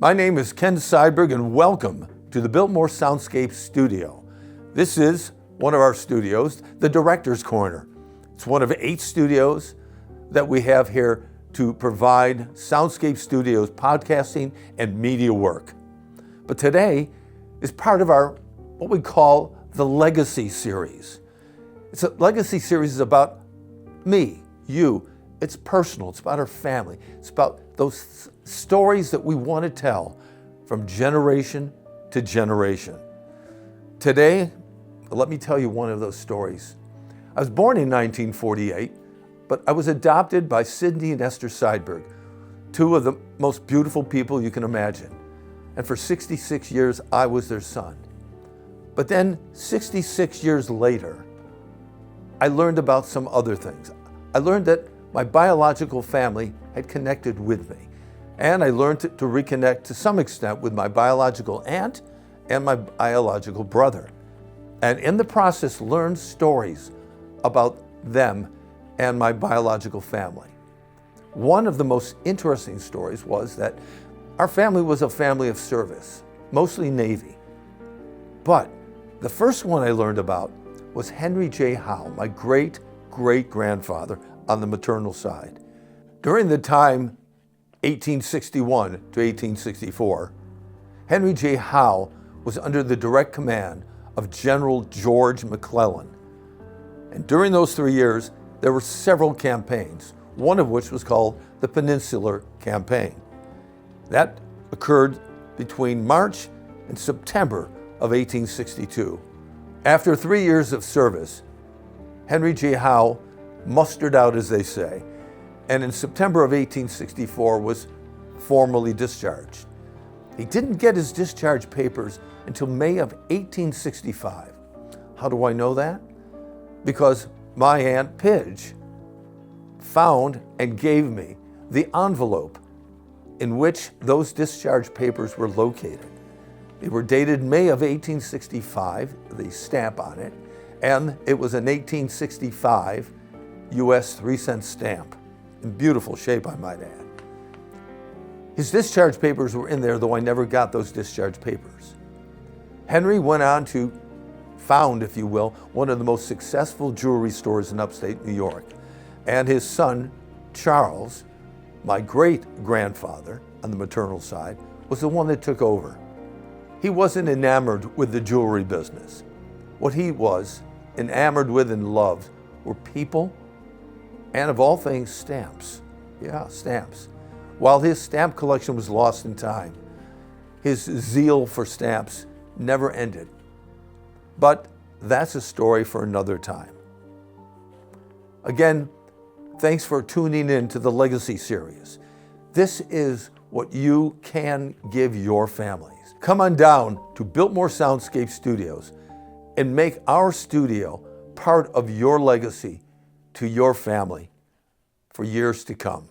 My name is Ken Seidberg and welcome to the Biltmore Soundscape Studio. This is one of our studios, the Director's Corner. It's one of 8 studios that we have here to provide Soundscape Studios podcasting and media work. But today is part of our, what we call the Legacy Series. It's a Legacy Series about me, you. It's personal, it's about our family. It's about those stories that we want to tell from generation to generation. Today, let me tell you one of those stories. I was born in 1948, but I was adopted by Sidney and Esther Seidberg, 2 of the most beautiful people you can imagine. And for 66 years, I was their son. But then 66 years later, I learned about some other things. I learned that my biological family had connected with me. And I learned to reconnect to some extent with my biological aunt and my biological brother. And in the process, learned stories about them and my biological family. One of the most interesting stories was that our family was a family of service, mostly Navy. But the first one I learned about was Henry J. Howe, my great-great-grandfather on the maternal side. During the time 1861 to 1864, Henry J. Howe was under the direct command of General George McClellan. And during those 3 years, there were several campaigns, one of which was called the Peninsular Campaign. That occurred between March and September of 1862. After 3 years of service, Henry J. Howe mustered out, as they say, and in September of 1864 was formally discharged. He didn't get his discharge papers until May of 1865. How do I know that? Because my Aunt Pidge found and gave me the envelope in which those discharge papers were located. They were dated May of 1865, the stamp on it, and it was an 1865 US 3-cent stamp. In beautiful shape, I might add. His discharge papers were in there, though I never got those discharge papers. Henry went on to found, if you will, one of the most successful jewelry stores in upstate New York. And his son, Charles, my great-grandfather on the maternal side, was the one that took over. He wasn't enamored with the jewelry business. What he was enamored with and loved were people and, of all things, stamps. Yeah, stamps. While his stamp collection was lost in time, his zeal for stamps never ended. But that's a story for another time. Again, thanks for tuning in to the Legacy Series. This is what you can give your families. Come on down to Biltmore Soundscape Studios and make our studio part of your legacy to your family for years to come.